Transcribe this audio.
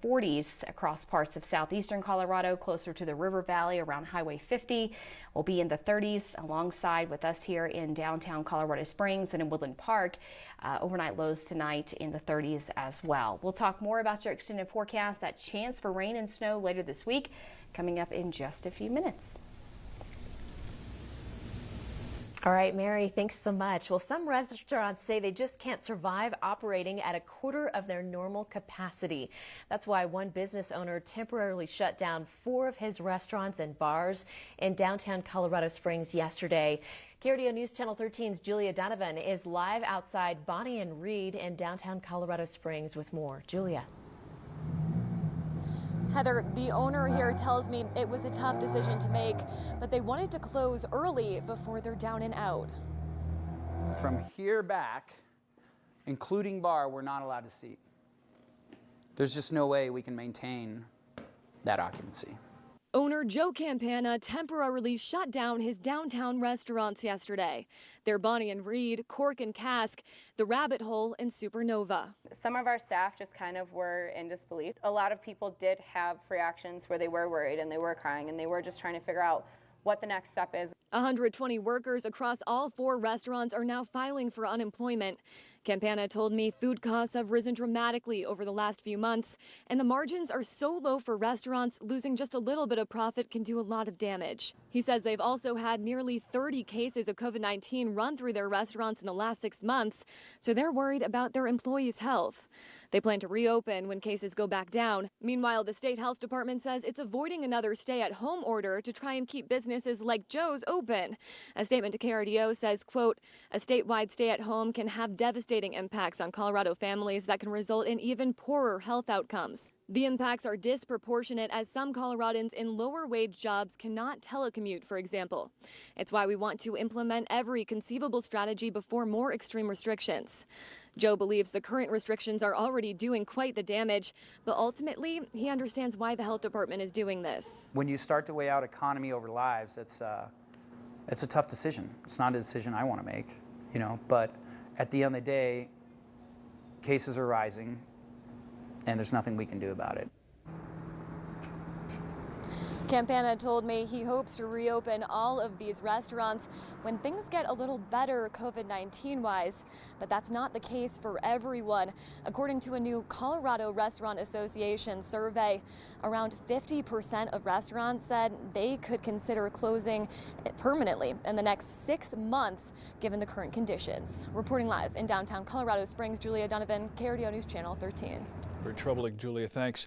40s across parts of southeastern Colorado, closer to the river valley around Highway 50. We'll be in the 30s alongside with us here in downtown Colorado Springs and in Woodland Park. Overnight lows tonight in the 30s as well. We'll talk more about your extended forecast, that chance for rain and snow later this week, coming up in just a few minutes. All right, Mary, thanks so much. Well, some restaurants say they just can't survive operating at a quarter of their normal capacity. That's why one business owner temporarily shut down 4 of his restaurants and bars in downtown Colorado Springs yesterday. KRDO News Channel 13's Julia Donovan is live outside Bonnie and Reed in downtown Colorado Springs with more. Julia. Heather, the owner here tells me it was a tough decision to make, but they wanted to close early before they're down and out. From here back, including bar, we're not allowed to seat. There's just no way we can maintain that occupancy. Owner Joe Campana temporarily shut down his downtown restaurants yesterday. They're Bonnie and Reed, Cork and Cask, The Rabbit Hole, and Supernova. Some of our staff just kind of were in disbelief. A lot of people did have reactions where they were worried and they were crying and they were just trying to figure out what the next step is. 120 workers across all 4 restaurants are now filing for unemployment. Campana told me food costs have risen dramatically over the last few months, and the margins are so low for restaurants, losing just a little bit of profit can do a lot of damage. He says they've also had nearly 30 cases of COVID-19 run through their restaurants in the last 6 months, so they're worried about their employees' health. They plan to reopen when cases go back down. Meanwhile, the state health department says it's avoiding another stay-at-home order to try and keep businesses like Joe's open. A statement to KRDO says, quote, a statewide stay-at-home can have devastating impacts on Colorado families that can result in even poorer health outcomes. The impacts are disproportionate as some Coloradans in lower wage jobs cannot telecommute, for example. It's why we want to implement every conceivable strategy before more extreme restrictions. Joe believes the current restrictions are already doing quite the damage, but ultimately he understands why the health department is doing this. When you start to weigh out economy over lives, it's a tough decision. It's not a decision I want to make, but at the end of the day, cases are rising and there's nothing we can do about it. Campana told me he hopes to reopen all of these restaurants when things get a little better COVID-19 wise, but that's not the case for everyone. According to a new Colorado Restaurant Association survey, around 50% of restaurants said they could consider closing permanently in the next 6 months given the current conditions. Reporting live in downtown Colorado Springs, Julia Donovan, KRDO News Channel 13. Very troubling, Julia. Thanks.